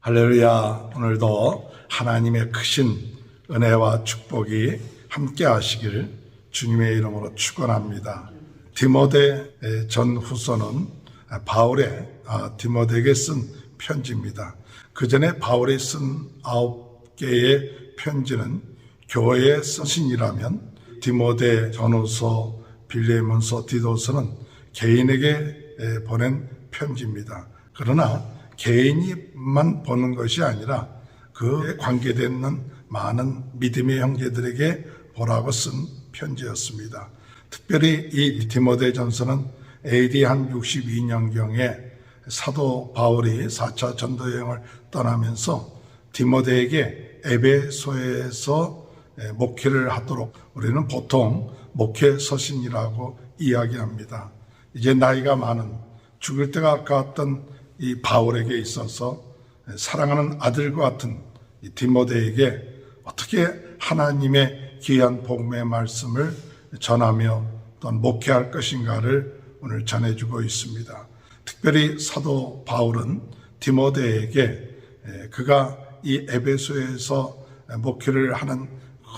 할렐루야. 오늘도 하나님의 크신 은혜와 축복이 함께 하시길 주님의 이름으로 축원합니다. 디모데 전후서는 바울의 디모데에게 쓴 편지입니다. 그 전에 바울이 쓴 9개의 편지는 교회에 쓰신이라면 디모데 전후서, 빌레몬서, 디도서는 개인에게 보낸 편지입니다. 그러나 개인이만 보는 것이 아니라 그에 관계되는 많은 믿음의 형제들에게 보라고 쓴 편지였습니다. 특별히 이 디모데 전서는 AD 한 62년경에 사도 바울이 4차 전도여행을 떠나면서 디모데에게 에베소에서 목회를 하도록, 우리는 보통 목회 서신이라고 이야기합니다. 이제 나이가 많은, 죽을 때가 가까웠던 이 바울에게 있어서 사랑하는 아들과 같은 이 디모데에게 어떻게 하나님의 귀한 복음의 말씀을 전하며 또한 목회할 것인가를 오늘 전해주고 있습니다. 특별히 사도 바울은 디모데에게 그가 이 에베소에서 목회를 하는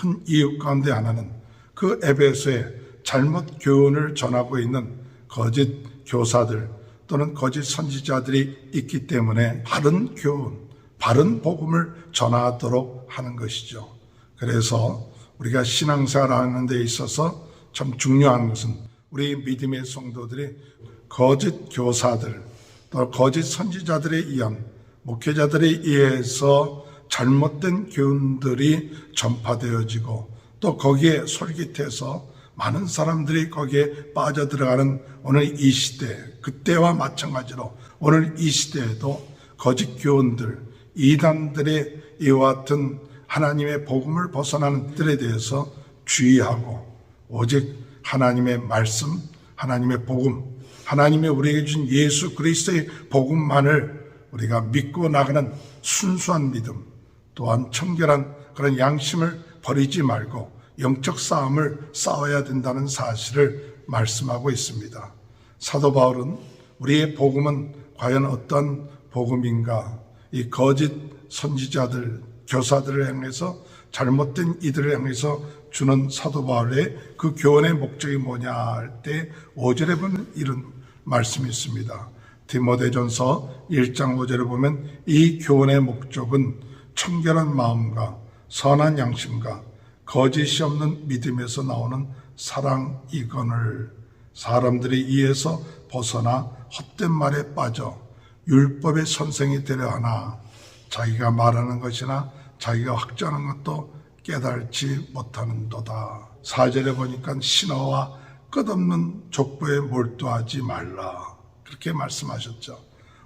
큰 이유 가운데 하나는 그 에베소에 잘못 교훈을 전하고 있는 거짓 교사들 또는 거짓 선지자들이 있기 때문에 바른 교훈, 바른 복음을 전하도록 하는 것이죠. 그래서 우리가 신앙생활 하는 데 있어서 참 중요한 것은 우리 믿음의 성도들이 거짓 교사들, 또 거짓 선지자들에 의한, 목회자들에 의해서 잘못된 교훈들이 전파되어지고 또 거기에 솔깃해서 많은 사람들이 거기에 빠져들어가는 오늘 이 시대, 그때와 마찬가지로 오늘 이 시대에도 거짓 교훈들, 이단들의 이와 같은 하나님의 복음을 벗어나는 들에 대해서 주의하고 오직 하나님의 말씀, 하나님의 복음, 하나님의 우리에게 준 예수 그리스도의 복음만을 우리가 믿고 나가는 순수한 믿음, 또한 청결한 그런 양심을 버리지 말고 영적 싸움을 싸워야 된다는 사실을 말씀하고 있습니다. 사도 바울은 우리의 복음은 과연 어떤 복음인가? 이 거짓 선지자들, 교사들을 향해서, 잘못된 이들을 향해서 주는 사도 바울의 그 교훈의 목적이 뭐냐 할 때 5절에 보면 이런 말씀이 있습니다. 디모데전서 1장 5절에 보면 이 교훈의 목적은 청결한 마음과 선한 양심과 거짓이 없는 믿음에서 나오는 사랑이거늘 사람들이 이에서 벗어나 헛된 말에 빠져 율법의 선생이 되려 하나 자기가 말하는 것이나 자기가 확정하는 것도 깨달지 못하는도다. 4절에 보니까 신화와 끝없는 족보에 몰두하지 말라, 그렇게 말씀하셨죠.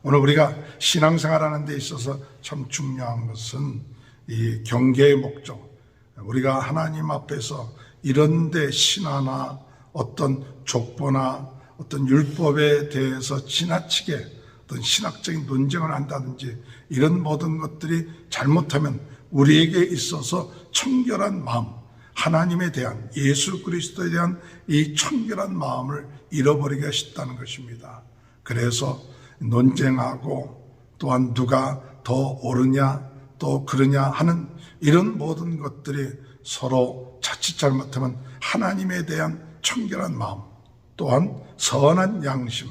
오늘 우리가 신앙생활하는 데 있어서 참 중요한 것은 이 경계의 목적, 우리가 하나님 앞에서 이런데 신화나 어떤 족보나 어떤 율법에 대해서 지나치게 어떤 신학적인 논쟁을 한다든지 이런 모든 것들이 잘못하면 우리에게 있어서 청결한 마음, 하나님에 대한, 예수 그리스도에 대한 이 청결한 마음을 잃어버리게 하셨다는 것입니다. 그래서 논쟁하고 또한 누가 더 옳으냐 또 그러냐 하는 이런 모든 것들이 서로 자칫 잘못하면 하나님에 대한 청결한 마음, 또한 선한 양심,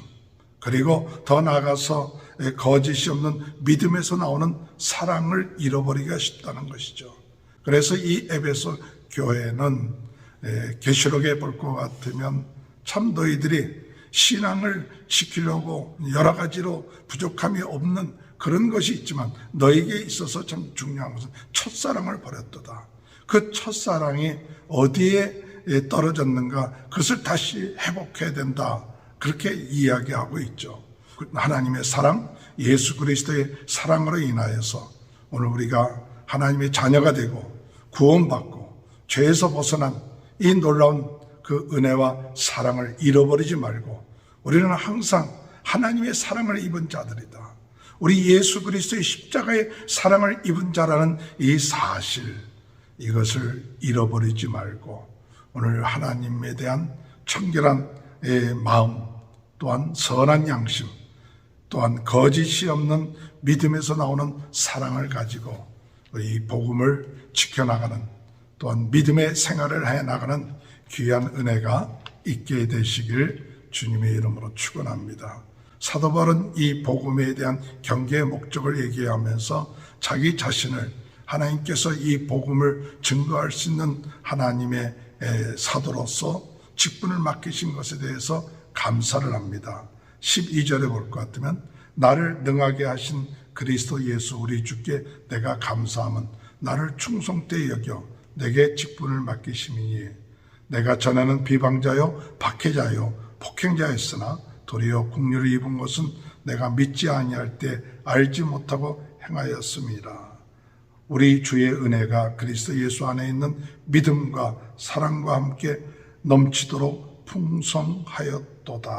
그리고 더 나아가서 거짓이 없는 믿음에서 나오는 사랑을 잃어버리게 하셨다는 것이죠. 그래서 이 에베소 교회는 계시록에 볼 것 같으면 참 너희들이 신앙을 지키려고 여러 가지로 부족함이 없는 그런 것이 있지만 너에게 있어서 참 중요한 것은 첫사랑을 버렸도다. 그 첫사랑이 어디에 떨어졌는가, 그것을 다시 회복해야 된다, 그렇게 이야기하고 있죠. 하나님의 사랑, 예수 그리스도의 사랑으로 인하여서 오늘 우리가 하나님의 자녀가 되고 구원받고 죄에서 벗어난 이 놀라운 그 은혜와 사랑을 잃어버리지 말고 우리는 항상 하나님의 사랑을 입은 자들이다, 우리 예수 그리스도의 십자가의 사랑을 입은 자라는 이 사실, 이것을 잃어버리지 말고 오늘 하나님에 대한 청결한 마음, 또한 선한 양심, 또한 거짓이 없는 믿음에서 나오는 사랑을 가지고 이 복음을 지켜나가는, 또한 믿음의 생활을 해나가는 귀한 은혜가 있게 되시길 주님의 이름으로 축원합니다. 사도 바울은 이 복음에 대한 경계의 목적을 얘기하면서 자기 자신을 하나님께서 이 복음을 증거할 수 있는 하나님의 사도로서 직분을 맡기신 것에 대해서 감사를 합니다. 12절에 볼 것 같으면 나를 능하게 하신 그리스도 예수 우리 주께 내가 감사함은 나를 충성되이 여겨 내게 직분을 맡기심이니 내가 전에는 비방자요 박해자요 폭행자였으나 도리어 긍휼을 입은 것은 내가 믿지 아니할 때 알지 못하고 행하였음이라. 우리 주의 은혜가 그리스도 예수 안에 있는 믿음과 사랑과 함께 넘치도록 풍성하였도다.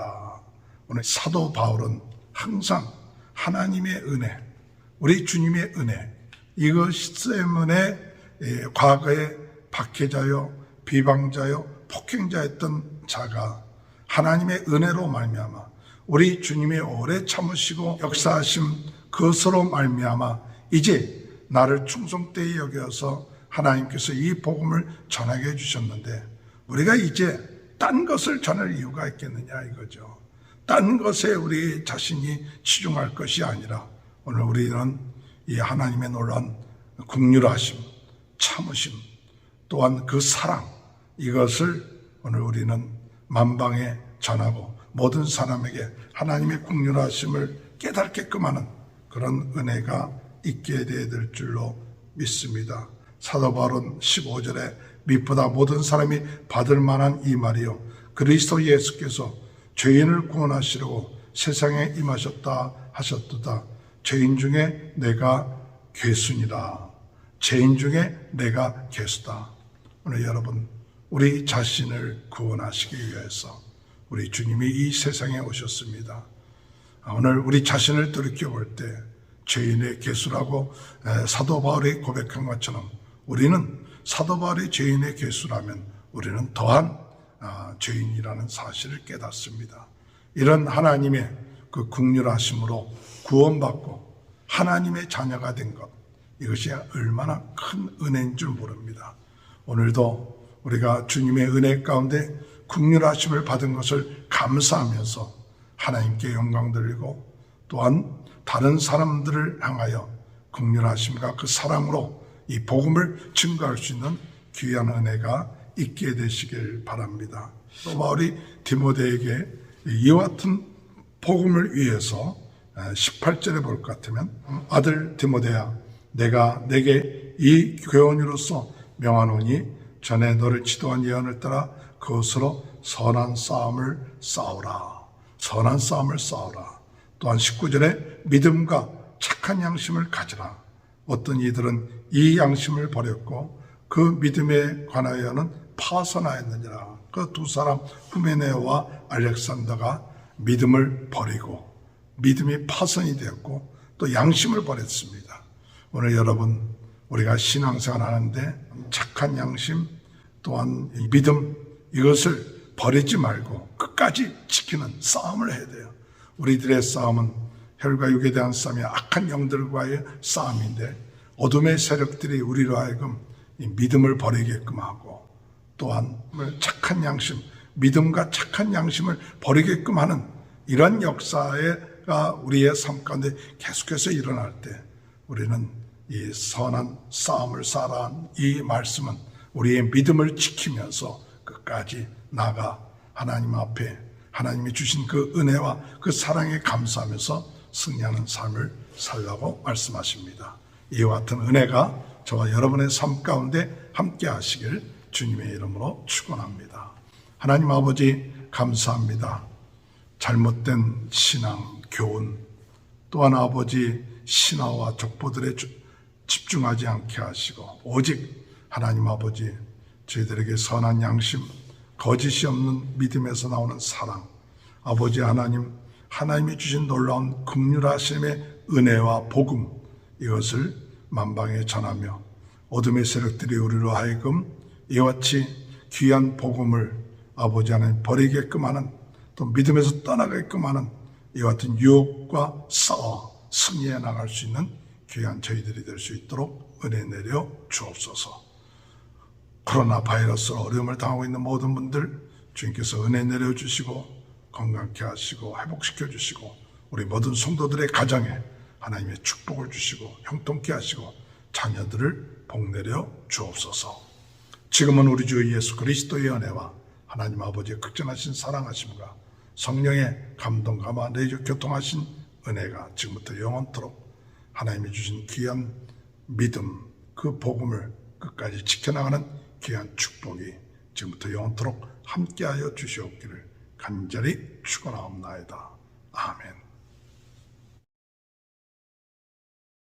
오늘 사도 바울은 항상 하나님의 은혜, 우리 주님의 은혜, 이것 때문에 과거에 박해자요 비방자요 폭행자였던 자가 하나님의 은혜로 말미암아 우리 주님의 오래 참으시고 역사하심 그것으로 말미암아 이제 나를 충성되이 여겨서 하나님께서 이 복음을 전하게 해주셨는데 우리가 이제 딴 것을 전할 이유가 있겠느냐 이거죠. 딴 것에 우리 자신이 치중할 것이 아니라 오늘 우리는 이 하나님의 놀라운 긍휼하심, 참으심, 또한 그 사랑, 이것을 오늘 우리는 만방에 전하고 모든 사람에게 하나님의 긍휼하심을 깨닫게끔 하는 그런 은혜가 있게 될 줄로 믿습니다. 사도 바울은 15절에 무엇보다 모든 사람이 받을 만한 이 말이요 그리스도 예수께서 죄인을 구원하시려고 세상에 임하셨다 하셨도다. 죄인 중에 내가 괴순이다. 죄인 중에 내가 괴수다. 오늘 여러분 우리 자신을 구원하시기 위해서 우리 주님이 이 세상에 오셨습니다. 오늘 우리 자신을 돌이켜볼 때 죄인의 괴수라고 사도 바울이 고백한 것처럼 우리는 사도 바울이 죄인의 괴수라면 우리는 더한 죄인이라는 사실을 깨닫습니다. 이런 하나님의 그 긍휼하심으로 구원받고 하나님의 자녀가 된 것, 이것이 얼마나 큰 은혜인 줄 모릅니다. 오늘도 우리가 주님의 은혜 가운데 긍휼하심을 받은 것을 감사하면서 하나님께 영광 돌리고 또한 다른 사람들을 향하여 긍휼하심과 그 사랑으로 이 복음을 증거할 수 있는 귀한 은혜가 있게 되시길 바랍니다. 또 바울이 디모데에게 이와 같은 복음을 위해서 18절에 볼 것 같으면 아들 디모데야 내가 내게 이 교훈으로서 명하노니 전에 너를 지도한 예언을 따라 그것으로 선한 싸움을 싸우라. 선한 싸움을 싸우라. 또한 19절에 믿음과 착한 양심을 가지라. 어떤 이들은 이 양심을 버렸고 그 믿음에 관하여는 파선하였느니라. 그 두 사람 후메네오와 알렉산더가 믿음을 버리고 믿음이 파선이 되었고 또 양심을 버렸습니다. 오늘 여러분 우리가 신앙생활 하는데 착한 양심 또한 믿음 이것을 버리지 말고 끝까지 지키는 싸움을 해야 돼요. 우리들의 싸움은 혈과 육에 대한 싸움이 악한 영들과의 싸움인데 어둠의 세력들이 우리로 하여금 이 믿음을 버리게끔 하고 또한 착한 양심, 믿음과 착한 양심을 버리게끔 하는 이런 역사가 우리의 삶 가운데 계속해서 일어날 때 우리는 이 선한 싸움을 싸라는 이 말씀은 우리의 믿음을 지키면서 끝까지 나가 하나님 앞에 하나님이 주신 그 은혜와 그 사랑에 감사하면서 승리하는 삶을 살라고 말씀하십니다. 이와 같은 은혜가 저와 여러분의 삶 가운데 함께 하시길 주님의 이름으로 축원합니다. 하나님 아버지 감사합니다. 잘못된 신앙, 교훈 또한 아버지 신하와 족보들에 집중하지 않게 하시고 오직 하나님 아버지 저희들에게 선한 양심, 거짓이 없는 믿음에서 나오는 사랑, 아버지 하나님, 하나님이 주신 놀라운 긍휼하심의 은혜와 복음 이것을 만방에 전하며 어둠의 세력들이 우리로 하여금 이와 같이 귀한 복음을 아버지 하나님 버리게끔 하는 또 믿음에서 떠나게끔 하는 이와 같은 유혹과 싸워 승리해 나갈 수 있는 귀한 저희들이 될 수 있도록 은혜 내려 주옵소서. 코로나 바이러스로 어려움을 당하고 있는 모든 분들 주님께서 은혜 내려 주시고 건강케 하시고 회복시켜 주시고 우리 모든 성도들의 가정에 하나님의 축복을 주시고 형통케 하시고 자녀들을 복내려 주옵소서. 지금은 우리 주 예수 그리스도의 은혜와 하나님 아버지의 극진하신 사랑하심과 성령의 감동 감화 내주 교통하신 은혜가 지금부터 영원토록 하나님이 주신 귀한 믿음 그 복음을 끝까지 지켜나가는 귀한 축복이 지금부터 영원토록 함께하여 주시옵기를 간절히 축원하옵나이다. 아멘.